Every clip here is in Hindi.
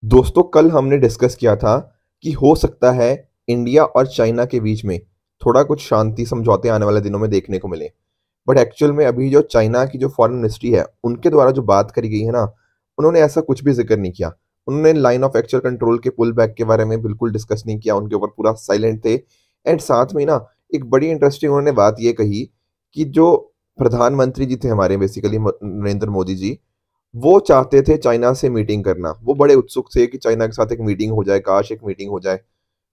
दोस्तों कल हमने डिस्कस किया था कि हो सकता है इंडिया और चाइना के बीच में थोड़ा कुछ शांति समझौते आने वाले दिनों में देखने को मिले। बट एक्चुअल में अभी जो चाइना की जो फॉरेन मिनिस्ट्री है उनके द्वारा जो बात करी गई है ना, उन्होंने ऐसा कुछ भी जिक्र नहीं किया। उन्होंने लाइन ऑफ एक्चुअल कंट्रोल के पुल बैक के बारे में बिल्कुल डिस्कस नहीं किया, उनके ऊपर पूरा साइलेंट थे। एंड साथ में ना एक बड़ी इंटरेस्टिंग उन्होंने बात ये कही कि जो प्रधानमंत्री जी थे हमारे, बेसिकली नरेंद्र मोदी जी, वो चाहते थे चाइना से मीटिंग करना। वो बड़े उत्सुक थे कि चाइना के साथ एक मीटिंग हो जाए, काश एक मीटिंग हो जाए।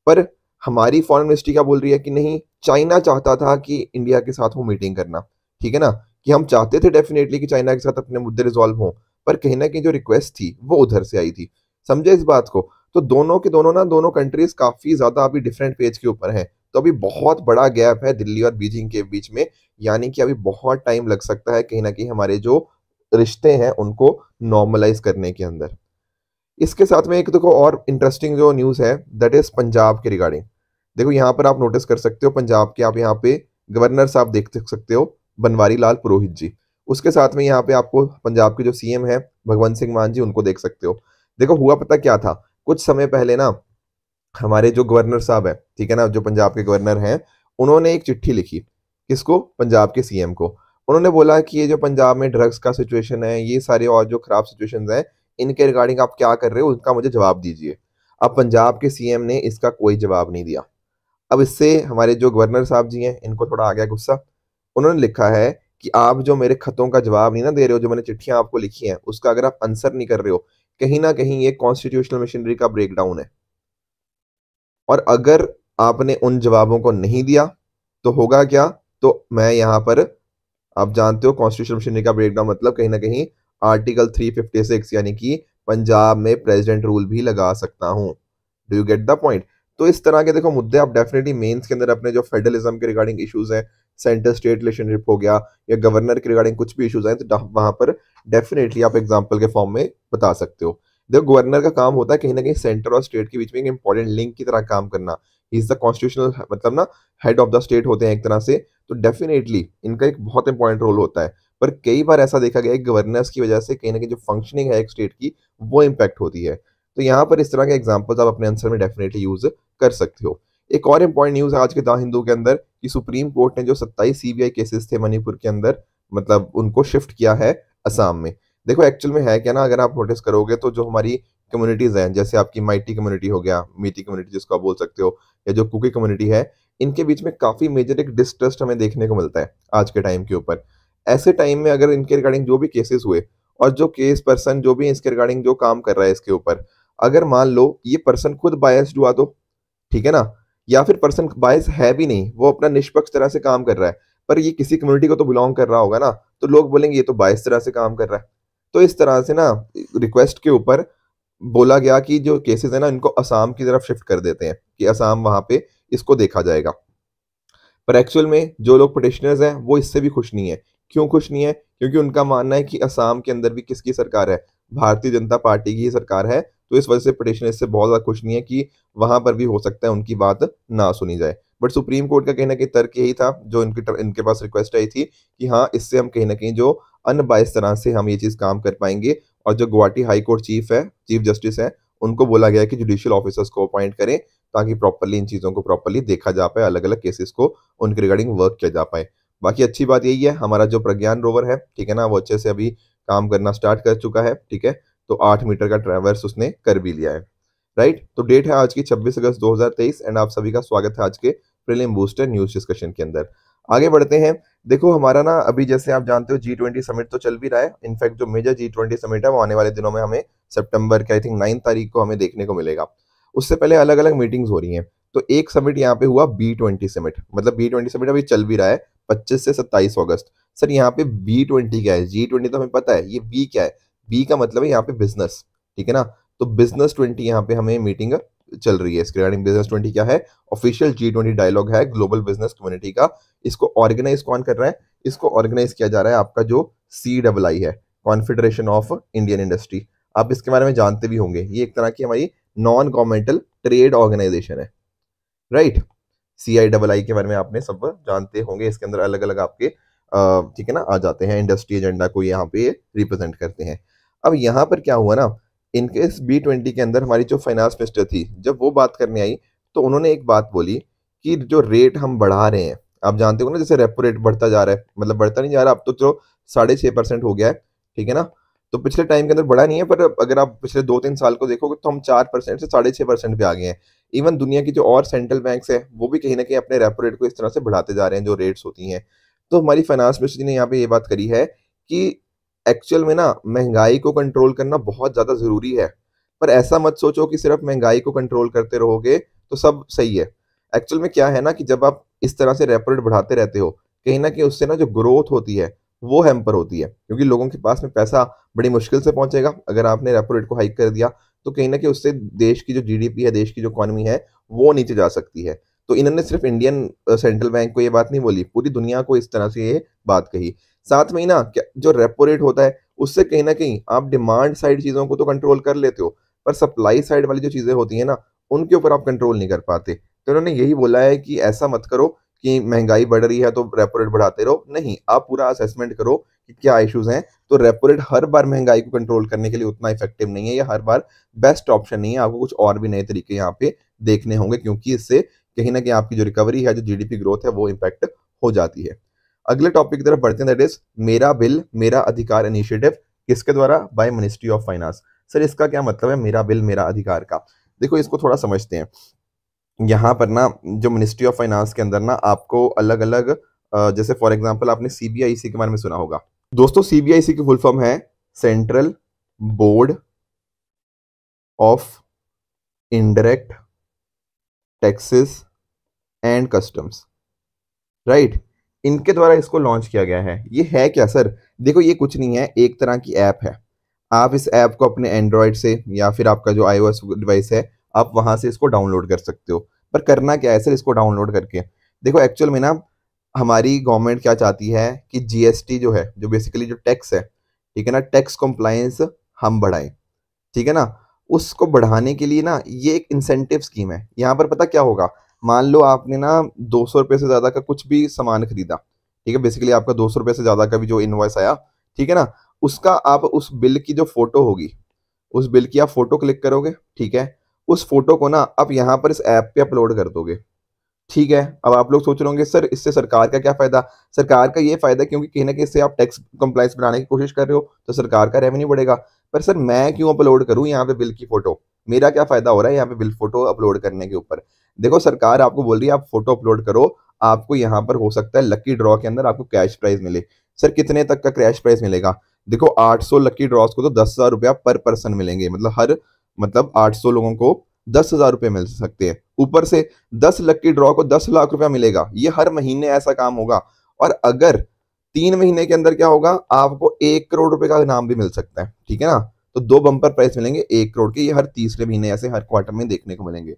पर हमारी फॉरेन मिनिस्ट्री क्या बोल रही है कि नहीं, चाइना चाहता था कि इंडिया के साथ वो मीटिंग करना। ठीक है ना, कि हम चाहते थे डेफिनेटली कि चाइना के साथ अपने मुद्दे रिजॉल्व हों, पर कहीं ना कहीं जो रिक्वेस्ट थी वो उधर से आई थी। समझे इस बात को? तो दोनों के दोनों ना, दोनों कंट्रीज काफी ज्यादा अभी डिफरेंट पेज के ऊपर हैं। तो अभी बहुत बड़ा गैप है दिल्ली और बीजिंग के बीच में। यानी कि अभी बहुत टाइम लग सकता है कहीं ना कहीं हमारे जो रिश्ते हैं उनको नॉर्मलाइज करने के अंदर। इसके साथ में एक देखो और इंटरेस्टिंग जो न्यूज़ है, दैट इज पंजाब के रिगार्डिंग। देखो यहाँ पर आप नोटिस कर सकते हो, पंजाब के आप यहाँ पे गवर्नर साहब देख सकते हो, बनवारी लाल पुरोहित जी। उसके साथ में यहाँ पे आपको पंजाब के जो सीएम है भगवंत सिंह मान जी, उनको देख सकते हो। देखो हुआ पता क्या था, कुछ समय पहले ना हमारे जो गवर्नर साहब है, ठीक है ना, जो पंजाब के गवर्नर हैं, उन्होंने एक चिट्ठी लिखी। किसको? पंजाब के सीएम को। उन्होंने बोला कि ये जो पंजाब में ड्रग्स का सिचुएशन है, ये सारे और जो खराब सिचुएशंस हैं, इनके रिगार्डिंग आप क्या कर रहे हो, उसका मुझे जवाब दीजिए। अब पंजाब के सीएम ने इसका कोई जवाब नहीं दिया। अब इससे हमारे जो गवर्नर साहब जी हैं, इनको थोड़ा आ गया गुस्सा। उन्होंने लिखा है कि आप जो मेरे खतों का जवाब नहीं ना दे रहे हो, जो मैंने चिट्ठियां आपको लिखी हैं उसका अगर आप आंसर नहीं कर रहे हो, कहीं ना कहीं ये कॉन्स्टिट्यूशनल मशीनरी का ब्रेकडाउन है। और अगर आपने उन जवाबों को नहीं दिया तो होगा क्या? तो मैं यहाँ पर, आप जानते हो कॉन्स्टिट्यूशन मशीनरी का ब्रेकडाउन मतलब कहीं ना कहीं आर्टिकल 356, यानी कि पंजाब में प्रेसिडेंट रूल भी लगा सकता हूँ। Do you get the point? तो इस तरह के देखो मुद्दे आप डेफिनेटली मेंस के अंदर अपने जो फेडरलिज्म के रिगार्डिंग इश्यूज हैं, सेंटर स्टेट रिलेशनशिप हो गया, या गवर्नर के रिगार्डिंग कुछ भी इश्यूज हैं, तो वहां पर डेफिनेटली आप एग्जाम्पल के फॉर्म में बता सकते हो। देखो गवर्नर का काम होता है कहीं ना कहीं सेंटर और स्टेट के बीच में एक इंपॉर्टेंट लिंक की तरह काम करना। इज द कॉन्स्टिट्यूशनल मतलब ना, हेड ऑफ द स्टेट होते हैं एक तरह से। तो डेफिनेटली इनका एक बहुत इंपॉर्टेंट रोल होता है। पर कई बार ऐसा देखा गया है गवर्नर्स की वजह से कहीं ना कहीं जो फंक्शनिंग है एक स्टेट की, वो इम्पैक्ट होती है। तो यहाँ पर इस तरह के एग्जाम्पल्स आप अपने आंसर में डेफिनेटली यूज कर सकते हो। एक और इंपॉर्टेंट न्यूज है आज के द हिंदू के अंदर कि सुप्रीम कोर्ट ने जो 27 सीबीआई केसेस थे मणिपुर के अंदर, मतलब उनको शिफ्ट किया है असम में। देखो एक्चुअल में है क्या ना, अगर आप नोटिस करोगे तो जो हमारी कम्युनिटीज हैं, जैसे आपकी माइटी कम्युनिटी हो गया, मीती कम्युनिटी जिसको आप बोल सकते हो, या जो कुकी कम्युनिटी है, इनके बीच में काफी मेजर एक डिस्ट्रस्ट हमें देखने को मिलता है आज के टाइम के ऊपर। ऐसे टाइम में अगर इनके रिगार्डिंग जो भी केसेस हुए, और जो केस पर्सन जो भी इसके रिगार्डिंग जो काम कर रहा है इसके ऊपर, अगर मान लो ये पर्सन खुद बायस्ड हुआ तो, ठीक है ना, या फिर पर्सन बायस है भी नहीं, वो अपना निष्पक्ष तरह से काम कर रहा है, पर ये किसी कम्युनिटी को तो बिलोंग कर रहा होगा ना, तो लोग बोलेंगे ये तो बायस तरह से काम कर रहा है। तो इस तरह से ना रिक्वेस्ट के ऊपर बोला गया कि जो केसेस है ना, इनको असम की तरफ शिफ्ट कर देते हैं, कि असम वहां पे इसको देखा जाएगा। पर एक्चुअल में जो लोग पिटिशनर्स हैं वो इससे भी खुश नहीं है। क्यों खुश नहीं है? क्योंकि उनका मानना है कि असम के अंदर भी किसकी सरकार है, भारतीय जनता पार्टी की ही सरकार है। तो इस वजह से पिटिशनर इससे बहुत ज्यादा खुश नहीं है कि वहां पर भी हो सकता है उनकी बात ना सुनी जाए। बट सुप्रीम कोर्ट का कहीं ना कहीं तर्क यही था, जो इनके पास रिक्वेस्ट आई थी, कि हाँ इससे हम कहीं ना कहीं जो अनबायस तरह से हम ये चीज काम कर पाएंगे। और जो गुवाहाटी हाई कोर्ट चीफ है, चीफ जस्टिस है, उनको बोला गया है कि जुडिशियल ऑफिसर्स को अपॉइंट करें, ताकि प्रॉपरली इन चीजों को प्रॉपरली देखा जा पाए, अलग अलग केसेस को उनके रिगार्डिंग वर्क किया जा पाए। बाकी अच्छी बात यही है, हमारा जो प्रज्ञान रोवर है, ठीक है ना, वो अच्छे से अभी काम करना स्टार्ट कर चुका है। ठीक है, तो 8 मीटर का ट्रैवर्स उसने कर भी लिया है। राइट, तो डेट है आज की 26 अगस्त 2023, एंड आप सभी का स्वागत है आज के प्रीलिम बूस्टर न्यूज डिस्कशन के अंदर। आगे बढ़ते हैं। देखो हमारा ना अभी जैसे आप जानते हो G20 समिट तो चल भी रहा है। इनफैक्ट जो मेजर G20 समिट है वो आने वाले दिनों में हमें सितंबर के आई थिंक 9 तारीख को हमें देखने को मिलेगा। उससे पहले अलग अलग मीटिंग्स हो रही हैं। तो एक समिट यहाँ पे हुआ B20 समिट, मतलब B20 समिट अभी चल भी रहा है 25 से 27 अगस्त। सर यहाँ पे B20 क्या है? G20 तो हमें पता है, ये बी क्या है? बी का मतलब है यहाँ पे बिजनेस, ठीक है ना। तो बिजनेस 20 यहाँ पे हमें मीटिंग चल रही है। इसके रिगार्डिंग बिजनेस 20 क्या है? ऑफिशियल G20 डायलॉग है ग्लोबल बिजनेस कम्युनिटी का। इसको ऑर्गेनाइज कौन कर रहा है? इसको ऑर्गेनाइज किया जा रहा है आपका जो CII है, कॉन्फेडरेशन ऑफ इंडियन इंडस्ट्री। आप इसके बारे में जानते भी होंगे, ये एक तरह की हमारी नॉन गवर्नमेंटल ट्रेड ऑर्गेनाइजेशन है। राइट, CII के बारे में आपने सब जानते होंगे। इसके अंदर अलग अलग आपके ठीक है ना आ जाते हैं, इंडस्ट्री एजेंडा को यहाँ पे रिप्रेजेंट करते हैं। अब यहाँ पर क्या हुआ ना, इनके इस B20 के अंदर हमारी जो फाइनेंस मिनिस्टर थी, जब वो बात करने आई तो उन्होंने एक बात बोली कि जो रेट हम बढ़ा रहे हैं, आप जानते हो ना, जैसे रेपो रेट बढ़ता जा रहा है, मतलब बढ़ता नहीं जा रहा, अब तो चलो 6.5% हो गया है, ठीक है ना। तो पिछले टाइम के अंदर बढ़ा नहीं है, पर अगर आप पिछले 2-3 साल को देखोगे तो हम 4% से 6.5% पे आ गए हैं। इवन दुनिया की जो और सेंट्रल बैंक्स है वो भी कहीं ना कहीं अपने रेपो रेट को इस तरह से बढ़ाते जा रहे हैं, जो रेट्स होती हैं। तो हमारी फाइनेंस मिनिस्टर ने यहाँ पे ये बात करी है कि एक्चुअल में ना महंगाई को कंट्रोल करना बहुत ज्यादा जरूरी है, पर ऐसा मत सोचो कि सिर्फ महंगाई को कंट्रोल करते रहोगे तो सब सही है। एक्चुअल में क्या है ना कि जब आप इस तरह से रेपो रेट बढ़ाते रहते हो, कहीं ना कहीं उससे ना जो ग्रोथ होती है वो हैम्पर होती है, क्योंकि लोगों के पास में पैसा बड़ी मुश्किल से पहुंचेगा। अगर आपने रेपो रेट को हाइक कर दिया तो कहीं ना कहीं उससे देश की जो जीडीपी है, देश की जो इकोनॉमी है, वो नीचे जा सकती है। तो इन्होंने सिर्फ इंडियन सेंट्रल बैंक को ये बात नहीं बोली, पूरी दुनिया को इस तरह से ये बात कही। साथ में ही ना जो रेपो रेट होता है उससे कहीं ना कहीं आप डिमांड साइड चीजों को तो कंट्रोल कर लेते हो, पर सप्लाई साइड वाली जो चीजें होती है ना, उनके ऊपर आप कंट्रोल नहीं कर पाते। तो उन्होंने यही बोला है कि ऐसा मत करो कि महंगाई बढ़ रही है तो रेपो रेट बढ़ाते रहो, नहीं, आप पूरा असेसमेंट करो कि क्या इश्यूज हैं। तो रेपो रेट हर बार महंगाई को कंट्रोल करने के लिए उतना इफेक्टिव नहीं है, या हर बार बेस्ट ऑप्शन नहीं है। आपको कुछ और भी नए तरीके यहाँ पे देखने होंगे, क्योंकि इससे कहीं ना कहीं आपकी जो रिकवरी है, जो जीडीपी ग्रोथ है, वो इम्पैक्ट हो जाती है। अगले टॉपिक की तरफ बढ़ते हैं, दैट इज मेरा बिल मेरा अधिकार इनिशिएटिव। किसके द्वारा? By ministry of finance. Sir इसका क्या मतलब है, मेरा बिल मेरा अधिकार का? देखो इसको थोड़ा समझते हैं। यहाँ पर ना जो मिनिस्ट्री ऑफ फाइनेंस के अंदर ना आपको अलग अलग, जैसे फॉर एग्जांपल आपने सीबीआईसी के बारे में सुना होगा। दोस्तों सीबीआईसी की फुल फॉर्म है central board of indirect taxes and customs, right. इनके द्वारा इसको लॉन्च किया गया है। ये है क्या सर? देखो ये कुछ नहीं है, एक तरह की ऐप है। आप इस ऐप को अपने एंड्रॉयड से या फिर आपका जो iOS डिवाइस है, आप वहां से इसको डाउनलोड कर सकते हो। पर करना क्या है सर इसको डाउनलोड करके? देखो एक्चुअल में ना हमारी गवर्नमेंट क्या चाहती है कि जीएसटी जो है, जो बेसिकली जो टैक्स है, ठीक है ना, टैक्स कंप्लायंस हम बढ़ाएं, ठीक है ना। उसको बढ़ाने के लिए ना ये एक इंसेंटिव स्कीम है। यहाँ पर पता क्या होगा, मान लो आपने ना 200 रुपये से ज्यादा का कुछ भी सामान खरीदा, ठीक है, बेसिकली आपका 200 रुपये से ज्यादा का भी जो इनवॉइस आया, ठीक है ना, उसका आप उस बिल की जो फोटो होगी, उस बिल की आप फोटो क्लिक करोगे, ठीक है। उस फोटो को ना आप यहाँ पर इस ऐप पे अपलोड कर दोगे, ठीक है। अब आप लोग सोच रहे होंगे सर इससे सरकार का क्या फायदा? सरकार का ये फायदा क्योंकि कहीं ना कहीं इससे आप टैक्स कंप्लायंस बनाने की कोशिश कर रहे हो तो सरकार का रेवेन्यू बढ़ेगा। पर सर मैं क्यों अपलोड करूं यहाँ पे बिल की फोटो? मेरा क्या फायदा हो रहा है यहाँ पे बिल फोटो अपलोड करने के ऊपर? देखो सरकार आपको बोल रही है आप फोटो अपलोड करो, आपको यहाँ पर हो सकता है लकी ड्रॉ के अंदर आपको कैश प्राइज मिले। सर कितने तक का कैश प्राइज मिलेगा? देखो 800 लकी ड्रॉस को तो 10,000 रुपया पर पर्सन मिलेंगे, मतलब हर, मतलब 800 लोगों को 10,000 रुपये मिल सकते हैं। ऊपर से 10 लकी ड्रॉ को 10 लाख रुपया मिलेगा। ये हर महीने ऐसा काम होगा। और अगर 3 महीने के अंदर क्या होगा, आपको 1 करोड़ रुपए का इनाम भी मिल सकता है, ठीक है ना। तो 2 बम्पर प्राइस मिलेंगे 1 करोड़ के, ये हर तीसरे महीने ऐसे हर क्वार्टर में देखने को मिलेंगे।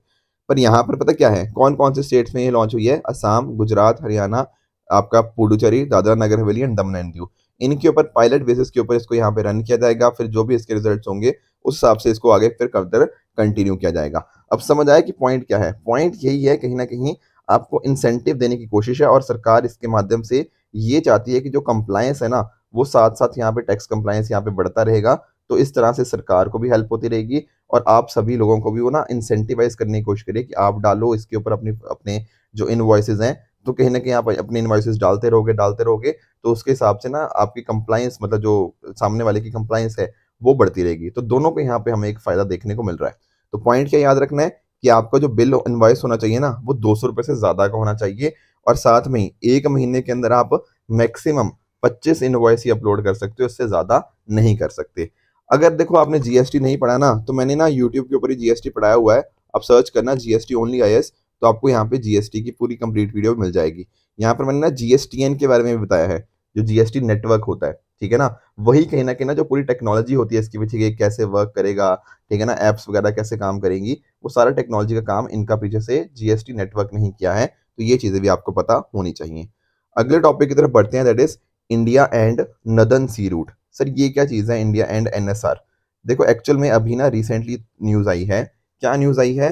पर यहाँ पर पता क्या है, कौन कौन से स्टेट्स में ये लॉन्च हुई है? असम, गुजरात, हरियाणा, आपका Puducherry, Dadra Nagar Haveli and Daman and Diu. इनके ऊपर पायलट बेसिस के ऊपर इसको यहाँ पे रन किया जाएगा। फिर जो भी इसके रिजल्ट्स होंगे उस हिसाब से इसको आगे फिर फर्दर कंटिन्यू किया जाएगा। अब समझ आया कि पॉइंट क्या है? पॉइंट यही है, कहीं ना कहीं आपको इंसेंटिव देने की कोशिश है, और सरकार इसके माध्यम से ये चाहती है कि जो कंप्लायंस है ना, वो साथ साथ यहाँ पे टैक्स कंप्लायंस यहाँ पे बढ़ता रहेगा। तो इस तरह से सरकार को भी हेल्प होती रहेगी, और आप सभी लोगों को भी वो ना इंसेंटिवाइज करने की कोशिश करिए कि आप डालो इसके ऊपर अपनी अपने जो इनवॉइसेज हैं। तो कहीं ना कहीं आप अपने इनवॉइसेज डालते रहोगे तो उसके हिसाब से ना आपकी कंप्लायंस, मतलब जो सामने वाले की कंप्लायंस है, वो बढ़ती रहेगी। तो दोनों को यहाँ पे हमें एक फायदा देखने को मिल रहा है। तो पॉइंट क्या याद रखना है कि आपका जो बिल इनवॉइस होना चाहिए ना, वो 200 रुपये से ज्यादा का होना चाहिए। और साथ में ही 1 महीने के अंदर आप मैक्सिमम 25 इनवॉइस ही अपलोड कर सकते हो, इससे ज्यादा नहीं कर सकते। अगर देखो आपने जीएसटी नहीं पढ़ा ना, तो मैंने ना यूट्यूब के ऊपर ही जीएसटी पढ़ाया हुआ है। आप सर्च करना जीएसटी ओनली आईएएस, तो आपको यहाँ पे जीएसटी की पूरी कंप्लीट वीडियो मिल जाएगी। यहाँ पर मैंने ना जीएसटीएन के बारे में भी बताया है, जो जीएसटी नेटवर्क होता है, ठीक है ना। वही कहीं ना कहीं ना जो पूरी टेक्नोलॉजी होती है इसकी पीछे कि कैसे वर्क करेगा, ठीक है ना, एप्स वगैरह कैसे काम करेंगी, वो सारा टेक्नोलॉजी का काम इनका पीछे से जीएसटी नेटवर्क ने ही किया है। तो ये चीजें भी आपको पता होनी चाहिए। अगले टॉपिक की तरफ बढ़ते हैं, that is India and northern sea route. Sir ये क्या चीज है इंडिया एंड एनएसआर? देखो एक्चुअल में अभी ना रिसेंटली न्यूज आई है। क्या न्यूज आई है?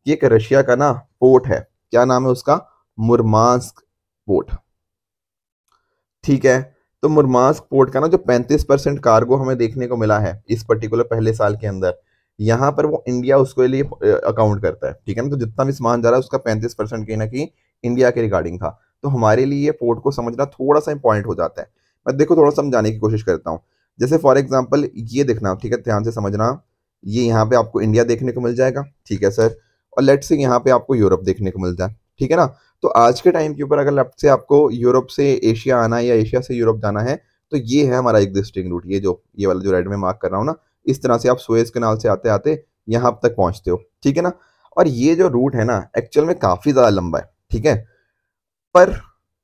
कि एक रशिया का ना पोर्ट है, क्या नाम है उसका? मुरमांस्क पोर्ट, ठीक है। तो तो मुरमास्क पोर्ट का ना जो 35% कार्गो हमें देखने को मिला है इस पर्टिकुलर पहले साल के अंदर, यहाँ पर वो इंडिया उसके लिए अकाउंट करता है, ठीक है ना। तो जितना भी सामान जा रहा है उसका 35% कहीं ना कहीं इंडिया के रिगार्डिंग था। तो हमारे लिए ये पोर्ट को समझना थोड़ा सा इंपॉर्टेंट हो जाता है। मैं देखो थोड़ा समझाने की कोशिश करता हूँ। जैसे फॉर एग्जाम्पल ये देखना, ठीक है, ध्यान से समझना। ये यहाँ पे आपको इंडिया देखने को मिल जाएगा, ठीक है सर। और लेट से यहाँ पे आपको यूरोप देखने को मिलता है, ठीक है ना। तो आज के टाइम के ऊपर अगर लेफ्ट से आपको यूरोप से एशिया आना है या एशिया से यूरोप जाना है, तो ये है हमारा एग्जिस्टिंग रूट। ये वाला जो रेड में मार्क कर रहा हूँ ना, इस तरह से आप सुएज कैनाल से आते आते यहाँ तक पहुंचते हो, ठीक है ना। और ये जो रूट है ना एक्चुअल में काफी ज्यादा लंबा है, ठीक है। पर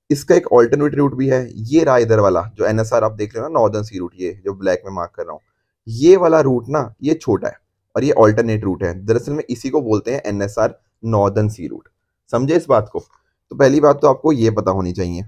इसका एक ऑल्टरनेट रूट भी है। ये रहा इधर वाला जो एनएसआर आप देख रहे हो ना, नॉर्दर्न सी रूट, ये जो ब्लैक में मार्क कर रहा हूँ, ये वाला रूट ना ये छोटा है और ये ऑल्टरनेट रूट है। दरअसल में इसी को बोलते हैं एनएसआर नॉर्दर्न सी रूट। समझे इस बात को? तो पहली बात तो आपको ये पता होनी चाहिए।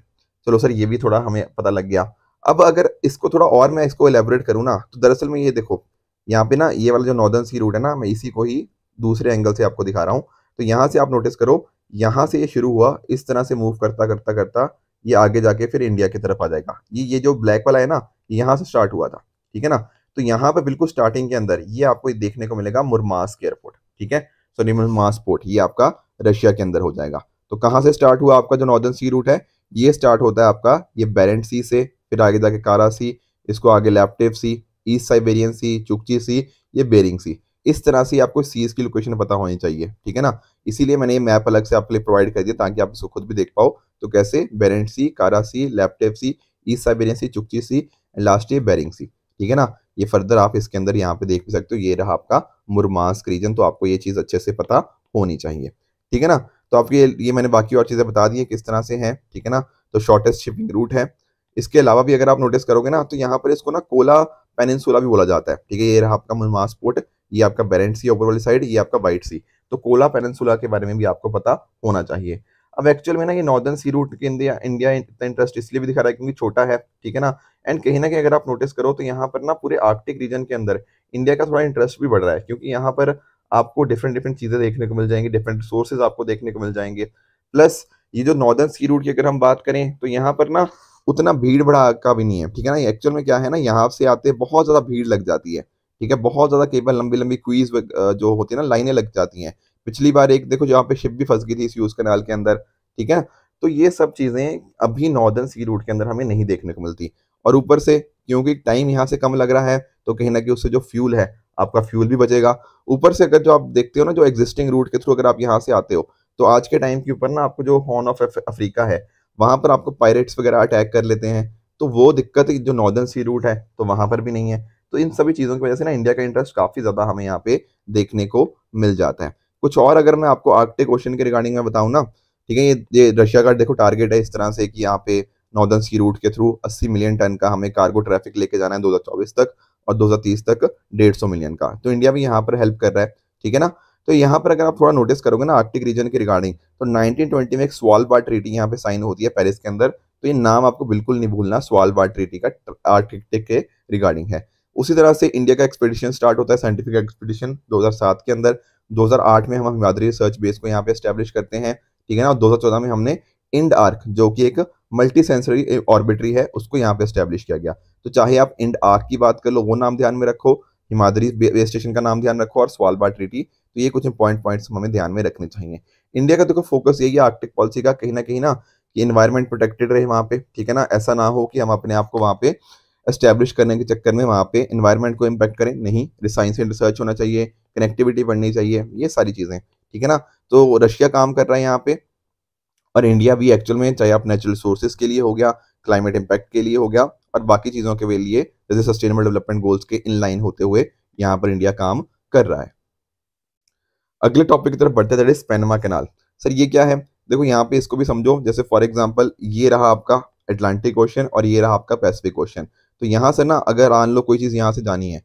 चलो सर, ये भी थोड़ा हमें पता लग गया। अब अगर इसको थोड़ा और मैं इसको एलेबोरेट करूँ ना, तो दरअसल में ये देखो, यहाँ पे ना ये वाला जो नॉर्दर्न सी रूट है ना, मैं इसी को ही दूसरे एंगल से आपको दिखा रहा हूँ। तो यहाँ से आप नोटिस करो, यहाँ से ये शुरू हुआ, इस तरह से मूव करता करता करता ये आगे जाके फिर इंडिया की तरफ आ जाएगा। ये जो ब्लैक वाला है ना, यहाँ से स्टार्ट हुआ था, ठीक है ना। तो यहाँ पे बिल्कुल स्टार्टिंग के अंदर ये आपको देखने को मिलेगा मुरमास्क एयरपोर्ट, ठीक है। सॉरी, मुरमास्क पोर्ट, ये आपका रशिया के अंदर हो जाएगा। तो कहाँ से स्टार्ट हुआ आपका जो नॉर्दर्न सी रूट है? ये स्टार्ट होता है आपका ये बेरेंट सी से, फिर आगे जाके कारा सी, इसको आगे लैप्टेव सी, ईस्ट साइबेरियन सी, चुकची सी, ये बेरिंग सी। इस तरह से आपको सीज की लोकेशन पता होनी चाहिए, ठीक है ना। इसीलिए मैंने ये मैप अलग से आपके लिए प्रोवाइड कर दिया ताकि आप इसको खुद भी देख पाओ। तो कैसे? बेरेंट सी, कारा सी, लैप्टेव सी, ईस्ट साइबेरियन सी, चुकची सी, लास्ट ये बेरिंग सी, ठीक है ना। ये फर्दर आप इसके अंदर यहाँ पे देख भी सकते हो। ये रहा आपका मुरमास्क रीजन। तो आपको ये चीज़ अच्छे से पता होनी चाहिए, ठीक है ना। तो आपके ये मैंने बाकी और चीज़ें बता दी है किस तरह से हैं, ठीक है ना। तो शॉर्टेस्ट शिपिंग रूट है। इसके अलावा भी अगर आप नोटिस करोगे ना, तो यहाँ पर इसको ना कोला पेनिनसुला भी बोला जाता है, ठीक है। ये रहा आपका मुरमास्क पोर्ट, ये आपका बेरेंट सी ऊपर वाली साइड, ये आपका वाइट सी। तो कोला पेनिनसुला के बारे में भी आपको पता होना चाहिए। अब एक्चुअल में ना ये नॉर्दर्न सी रूट के इंडिया इंडिया इतना इंटरेस्ट इसलिए भी दिखा रहा है क्योंकि छोटा है, ठीक है ना। एंड कहीं ना कहीं अगर आप नोटिस करो तो यहाँ पर ना पूरे आर्कटिक रीजन के अंदर इंडिया का थोड़ा इंटरेस्ट भी बढ़ रहा है, क्योंकि यहाँ पर आपको डिफरेंट डिफरेंट चीजें देखने को मिल जाएंगी, डिफरेंट सोर्सेज आपको देखने को मिल जाएंगे। प्लस ये जो नॉर्दर्न सी रूट की अगर हम बात करें तो यहाँ पर ना उतना भीड़ भड़ा का भी नहीं है, ठीक है ना। एक्चुअल में क्या है ना, यहाँ से आते बहुत ज्यादा भीड़ लग जाती है, ठीक है। बहुत ज्यादा केबल लंबी लंबी क्वीज जो होती है ना, लाइनें लग जाती हैं। पिछली बार एक देखो जहाँ पे शिप भी फंस गई थी इस यूज कैनाल के अंदर, ठीक है। तो ये सब चीजें अभी नॉर्दर्न सी रूट के अंदर हमें नहीं देखने को मिलती। और ऊपर से क्योंकि टाइम यहाँ से कम लग रहा है, तो कहीं ना कहीं उससे जो फ्यूल है, आपका फ्यूल भी बचेगा। ऊपर से अगर जो आप देखते हो ना, जो एग्जिस्टिंग रूट के थ्रू अगर आप यहाँ से आते हो, तो आज के टाइम के ऊपर ना आपको जो हॉर्न ऑफ अफ्रीका है, वहां पर आपको पायरेट्स वगैरह अटैक कर लेते हैं। तो वो दिक्कत जो नॉर्दर्न सी रूट है तो वहां पर भी नहीं है। तो इन सभी चीज़ों की वजह से ना इंडिया का इंटरेस्ट काफ़ी ज़्यादा हमें यहाँ पे देखने को मिल जाता है। कुछ और अगर मैं आपको आर्कटिक ओशन के रिगार्डिंग में बताऊँ ना, ठीक है, ये रशिया का देखो टारगेट है इस तरह से कि यहाँ पे नॉर्दर्न सी रूट के थ्रू 80 मिलियन टन का हमें कार्गो ट्रैफिक लेके जाना है 2024 तक, और 2030 तक 150 मिलियन का। तो इंडिया भी यहाँ पर हेल्प कर रहा है, ठीक है ना। तो यहाँ पर अगर आप थोड़ा नोटिस करोगे ना आर्कटिक रीजन के रिगार्डिंग, तो 1920 में एक स्वालबार्ड ट्रीटी यहाँ पे साइन होती है पेरिस के अंदर। तो ये नाम आपको बिल्कुल नहीं भूलना, स्वालबार्ड ट्रीटी का आर्कटिक के रिगार्डिंग है। उसी तरह से इंडिया का एक्सपेडिशन स्टार्ट होता है, साइंटिफिक एक्सपेडिशन 2007 के अंदर। 2008 में हम हिमाद्री रिसर्च बेस को यहाँ पे एस्टेब्लिश करते हैं, ठीक है ना। और 2014 में हमने इंड आर्क, जो कि एक मल्टी सेंसरी ऑर्बिटरी है, उसको यहाँ पे एस्टेब्लिश किया गया। तो चाहे आप इंड आर्क की बात कर लो, वो नाम ध्यान में रखो, हिमाद्री बेस स्टेशन का नाम ध्यान रखो, और स्वालबार्ड ट्रीटी। तो ये कुछ इंपॉर्टेंट पॉइंट्स हमें ध्यान में रखने चाहिए। इंडिया का देखो फोकस यही है आर्कटिक पॉलिसी का, कहीं ना कि एनवायरनमेंट प्रोटेक्टेड रहे वहाँ पे, ठीक है ना। ऐसा ना हो कि हम अपने आप को वहाँ पे एस्टेब्लिश करने के चक्कर में वहाँ पे एनवायरनमेंट को इम्पैक्ट करें। नहीं, साइंस एंड रिसर्च होना चाहिए, कनेक्टिविटी बढ़नी चाहिए, ये सारी चीज़ें, ठीक है ना। तो रशिया काम कर रहा है यहाँ पे, और इंडिया भी एक्चुअल में, चाहे आप नेचुरल सोर्सेज के लिए हो गया, क्लाइमेट इम्पैक्ट के लिए हो गया, और बाकी चीज़ों के लिए जैसे सस्टेनेबल डेवलपमेंट गोल्स के इन लाइन होते हुए यहाँ पर इंडिया काम कर रहा है। अगले टॉपिक की तरफ बढ़ते that is Panama canal. Sir ये क्या है? देखो यहाँ पे इसको भी समझो। जैसे फॉर एग्जांपल ये रहा आपका अटलांटिक ओशन और ये रहा आपका पैसिफिक ओशन। तो यहाँ से ना अगर मान लो कोई चीज़ यहाँ से जानी है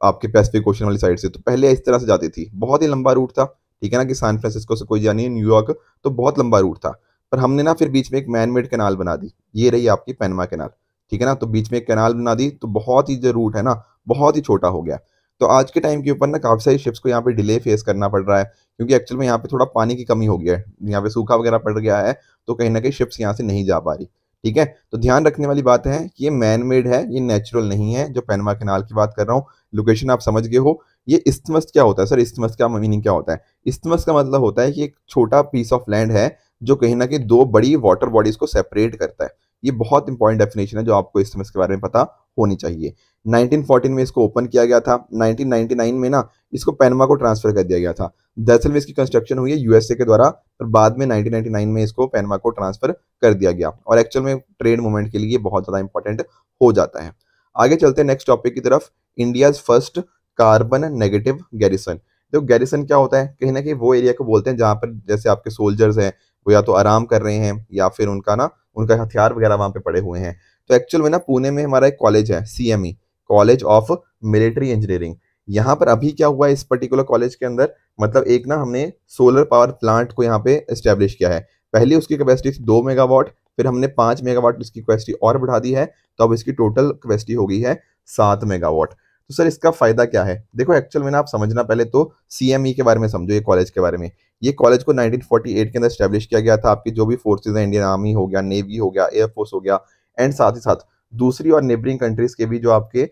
आपके पैसिफिक ओशन वाली साइड से, तो पहले इस तरह से जाती थी, बहुत ही लंबा रूट था, ठीक है ना। कि सैन फ्रांसिस्को से कोई जानी है न्यूयॉर्क, तो बहुत लंबा रूट था। पर हमने ना फिर बीच में एक मैन मेड कैनाल बना दी, ये रही आपकी पैनामा कैनाल, ठीक है ना। तो बीच में एक कैनाल बना दी, तो बहुत ही जो रूट है ना, बहुत ही छोटा हो गया। तो आज के टाइम के ऊपर ना काफ़ी सारी शिप्स को यहाँ पे डिले फेस करना पड़ रहा है, क्योंकि एक्चुअल में यहाँ पे थोड़ा पानी की कमी हो गया है, यहाँ पे सूखा वगैरह पड़ गया है। तो कहीं ना कहीं शिप्स यहाँ से नहीं जा पा रही, ठीक है, तो ध्यान रखने वाली बात है कि ये मैन मेड है, ये नेचुरल नहीं है। जो पैनमा कैनाल की बात कर रहा हूँ, लोकेशन आप समझ गए हो। ये इस्थमस क्या होता है सर? इस्थमस का मीनिंग क्या होता है? इस्थमस का मतलब होता है कि एक छोटा पीस ऑफ लैंड है जो कहीं ना कहीं दो बड़ी वाटर बॉडीज को सेपरेट करता है। ये बहुत इंपॉर्टेंट डेफिनेशन है जो आपको इस्थमस के बारे में पता होनी चाहिए। 1914 में इसको ओपन किया गया था। 1999 में ना इसको पैनमा को ट्रांसफर कर दिया गया था। दरअसल में इसकी कंस्ट्रक्शन हुई है यूएसए के द्वारा, और बाद में 1999 में इसको पैनमा को ट्रांसफर कर दिया गया, और एक्चुअल में ट्रेड मूवमेंट के लिए बहुत ज़्यादा इंपॉर्टेंट हो जाता है। आगे चलते हैं नेक्स्ट टॉपिक की तरफ। India's first carbon negative garrison. तो गैरिसन क्या होता है? कहीं ना कहीं वो एरिया को बोलते हैं जहाँ पर जैसे आपके सोल्जर्स हैं वो या तो आराम कर रहे हैं या फिर उनका हथियार वगैरह वहाँ पे पड़े हुए हैं। तो एक्चुअल में ना पुणे में हमारा एक कॉलेज है, CME, college of military engineering. यहाँ पर अभी क्या हुआ है इस पर्टिकुलर कॉलेज के अंदर, मतलब एक ना हमने सोलर पावर प्लांट को यहाँ पे एस्टेब्लिश किया है। पहले उसकी कैपेसिटी थी 2 मेगावाट, फिर हमने 5 मेगावाट इसकी कैपेसिटी और बढ़ा दी है, तो अब इसकी टोटल कैपेसिटी हो गई है 7 मेगावाट। तो सर इसका फायदा क्या है? देखो एक्चुअल में ना आप समझना, पहले तो सीएमई के बारे में समझो, ये कॉलेज के बारे में। ये कॉलेज को 1948 के अंदर स्टैब्लिश किया गया था। आपकी जो भी फोर्सेज हैं, इंडियन आर्मी हो गया, नेवी हो गया, एयरफोर्स हो गया, एंड साथ ही साथ दूसरी और नेबरिंग कंट्रीज के भी जो आपके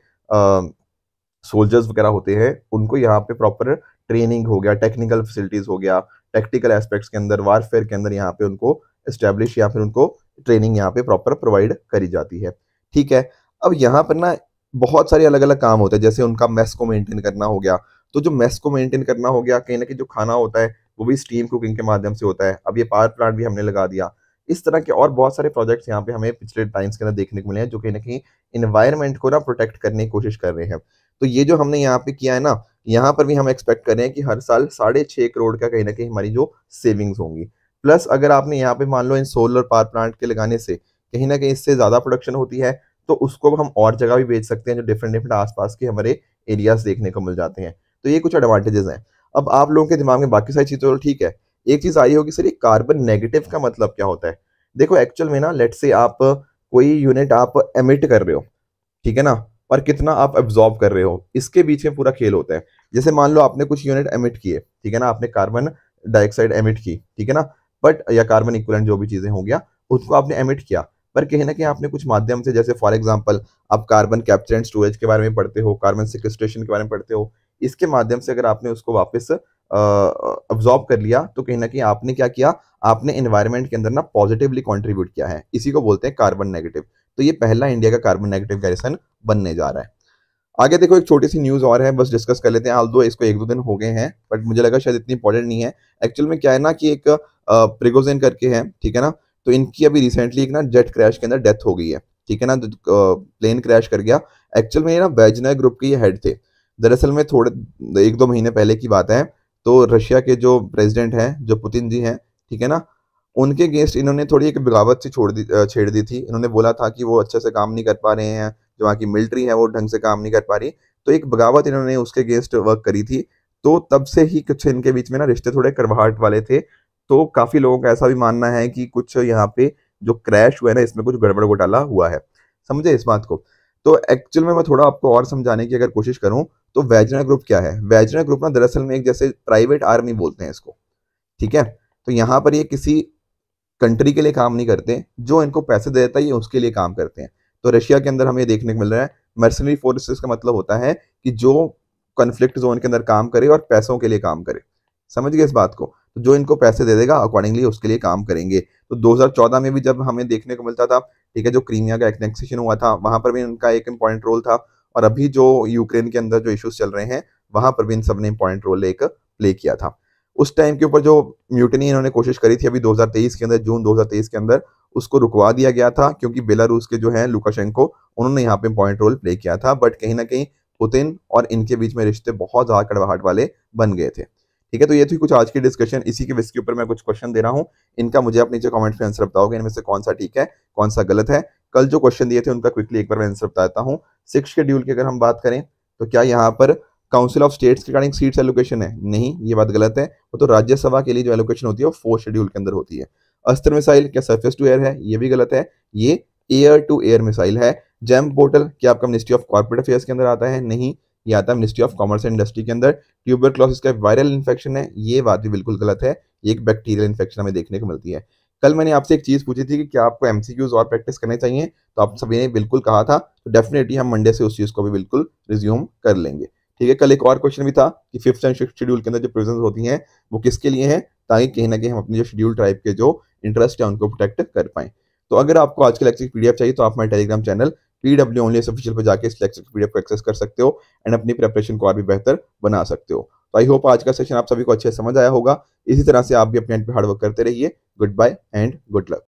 सोल्जर्स वगैरह होते हैं, उनको यहाँ पे प्रॉपर ट्रेनिंग हो गया, टेक्निकल फैसिलिटीज हो गया, टैक्टिकल एस्पेक्ट्स के अंदर, वारफेयर के अंदर यहाँ पे उनको एस्टेब्लिश या फिर उनको ट्रेनिंग यहाँ पे प्रॉपर प्रोवाइड करी जाती है। ठीक है, अब यहाँ पर ना बहुत सारे अलग अलग काम होते हैं, जैसे उनका मेस को मेंटेन करना हो गया। तो जो मेस को मेंटेन करना हो गया, कहीं ना कहीं जो खाना होता है वो भी स्टीम कुकिंग के माध्यम से होता है। अब ये पावर प्लांट भी हमने लगा दिया। इस तरह के और बहुत सारे प्रोजेक्ट्स यहाँ पे हमें पिछले टाइम्स के अंदर देखने को मिले हैं, जो कहीं ना कहीं इन्वायरमेंट को ना प्रोटेक्ट करने की कोशिश कर रहे हैं। तो ये जो हमने यहाँ पे किया है ना, यहाँ पर भी हम एक्सपेक्ट कर रहे हैं कि हर साल 6.5 करोड़ का कहीं ना कहीं हमारी जो सेविंग्स होंगी। प्लस अगर आपने यहाँ पे मान लो इन सोलर पावर प्लांट के लगाने से कहीं ना कहीं इससे ज्यादा प्रोडक्शन होती है, तो उसको हम और जगह भी बेच सकते हैं, जो डिफरेंट डिफरेंट आसपास के हमारे एरियाज देखने को मिल जाते हैं। तो ये कुछ एडवांटेजेस हैं। अब आप लोगों के दिमाग में बाकी सारी चीजें तो ठीक है, एक चीज आई होगी सर, ये कार्बन नेगेटिव का मतलब क्या होता है? देखो एक्चुअल में ना लेट्स से आप कोई यूनिट आप एमिट कर रहे हो, ठीक है ना, और कितना आप एब्जॉर्ब कर रहे हो, इसके बीच में पूरा खेल होता है। जैसे मान लो आपने कुछ यूनिट एमिट किए, ठीक है ना, आपने कार्बन डाइऑक्साइड एमिट की, ठीक है ना, बट या कार्बन इक्विवेलेंट जो भी चीजें हो गया, उसको आपने एमिट किया, पर कहीं ना कहीं आपने कुछ माध्यम से, जैसे फॉर एग्जांपल आप कार्बन कैप्चर एंड स्टोरेज के बारे में पढ़ते हो, कार्बन सिक्वेस्ट्रेशन के बारे में पढ़ते हो, इसके माध्यम से अगर आपने उसको वापस अब्जॉर्ब कर लिया, तो कहीं ना कहीं आपने क्या किया, आपने एनवायरनमेंट के अंदर ना पॉजिटिवली कंट्रीब्यूट किया है। इसी को बोलते हैं कार्बन नेगेटिव। तो ये पहला इंडिया का कार्बन नेगेटिव गैरिसन बनने जा रहा है। आगे देखो एक छोटी सी न्यूज और है, बस डिस्कस कर लेते हैं। हाल दो इसको 1-2 दिन हो गए हैं, बट मुझे लगा शायद इतनी इंपॉर्टेंट नहीं है। एक्चुअल में क्या है ना कि एक प्रिगोजिन करके है, ठीक है ना, तो इनकी अभी रिसेंटली एक ना जेट क्रैश के अंदर डेथ हो गई है, ठीक है ना, प्लेन क्रैश कर गया। एक्चुअल में ये ना वेजनर ग्रुप के ये हेड थे। दरअसल में थोड़े 1-2 महीने पहले की बात है, तो रशिया के जो प्रेसिडेंट हैं, जो पुतिन जी हैं, ठीक है ना, उनके अगेंस्ट इन्होंने थोड़ी एक बगावत सी छेड़ दी थी। इन्होंने बोला था कि वो अच्छे से काम नहीं कर पा रहे हैं, जो वहाँ की मिलिट्री है वो ढंग से काम नहीं कर पा रही, तो एक बगावत इन्होंने उसके अगेंस्ट वर्क करी थी। तो तब से ही कुछ इनके बीच में ना रिश्ते थोड़े कड़वाहट वाले थे। तो काफी लोगों का ऐसा भी मानना है कि कुछ यहाँ पे जो क्रैश हुआ है ना, इसमें कुछ गड़बड़ घोटाला हुआ है। समझे इस बात को? तो एक्चुअल में मैं थोड़ा आपको और समझाने की अगर कोशिश करूं, तो वेजनर ग्रुप क्या है? वेजनर ग्रुप ना दरअसल में एक जैसे प्राइवेट आर्मी बोलते हैं इसको, ठीक है। तो यहाँ पर ये किसी कंट्री के लिए काम नहीं करते, जो इनको पैसे दे देता है ये उसके लिए काम करते हैं। तो रशिया के अंदर हमें देखने को मिल रहा है मर्सनरी फोर्सेस का मतलब होता है कि जो कॉन्फ्लिक्ट जोन के अंदर काम करे और पैसों के लिए काम करे। समझ गए इस बात को? तो जो इनको पैसे दे देगा अकॉर्डिंगली उसके लिए काम करेंगे। तो 2014 में भी जब हमें देखने को मिलता था, ठीक है, जो क्रीमिया का एनेक्सेशन हुआ था, वहां पर भी उनका एक इंपॉर्टेंट रोल था। और अभी जो यूक्रेन के अंदर जो इश्यूज चल रहे हैं, वहां पर भी इन सब ने इंपॉर्टेंट रोल एक प्ले किया था। उस टाइम के ऊपर जो म्यूटनी इन्होंने कोशिश करी थी अभी 2023 के अंदर, जून 2023 के अंदर, उसको रुकवा दिया गया था, क्योंकि बेलारूस के जो है लुकाशेंको, उन्होंने यहाँ पे इंपॉर्टेंट रोल प्ले किया था। बट कहीं ना कहीं पुतिन और इनके बीच में रिश्ते बहुत ज्यादा कड़वाहट वाले बन गए थे। ठीक है, तो ये थी कुछ आज की डिस्कशन। इसी के बेस के ऊपर मैं कुछ क्वेश्चन दे रहा हूँ, इनका मुझे आप नीचे कमेंट में आंसर बताओगे, इनमें से कौन सा ठीक है, कौन सा गलत है। कल जो क्वेश्चन दिए थे उनका क्विकली एक बार मैं आंसर बताता हूँ। 6 शेड्यूल की अगर हम बात करें, तो क्या यहाँ पर काउंसिल ऑफ स्टेट्स के रिगार्डिंग सीट्स एलोकेशन है? नहीं, ये बात गलत है। वो तो राज्यसभा के लिए जो एलोकेशन होती है वो 4 शेड्यूल के अंदर होती है। अस्त्र मिसाइल क्या सरफेस टू एयर है? ये भी गलत है, ये एयर टू एयर मिसाइल है। जैम पोर्टल क्या आपका मिनिस्ट्री ऑफ कॉर्पोरेट अफेयर्स के अंदर आता है? नहीं, ये आता है ministry of commerce and industry के अंदर। ट्यूबरक्लोसिस का वायरल इन्फेक्शन है? ये बात भी बिल्कुल गलत है, ये एक बैक्टीरियल इन्फेक्शन हमें देखने को मिलती है। कल मैंने आपसे एक चीज़ पूछी थी कि क्या आपको एमसीक्यूज और प्रैक्टिस करने चाहिए, तो आप सभी ने बिल्कुल कहा था। तो डेफिनेटली हम मंडे से उस चीज़ को भी बिल्कुल रिज्यूम कर लेंगे। ठीक है, कल एक और क्वेश्चन भी था कि फिफ्थ एंड सिक्स्थ शेड्यूल के अंदर जो प्रोविजंस होती हैं वो किसके लिए हैं, ताकि कहीं ना कहीं हम अपने जो शेड्यूल ट्राइब के जो इंटरेस्ट है उनको प्रोटेक्ट कर पाएं। तो अगर आपको आज के लेक्चर की पीडीएफ चाहिए तो आप हमारे Telegram channel PW only official पर जाके इस लेक्चर की पीडीएफ को एक्सेस कर सकते हो एंड अपनी प्रिपरेशन को और भी बेहतर बना सकते हो। तो आई होप आज का सेशन आप सभी को अच्छे से समझ आया होगा। इसी तरह से आप भी अपने एंड पे हार्ड वर्क करते रहिए। Good bye and good luck.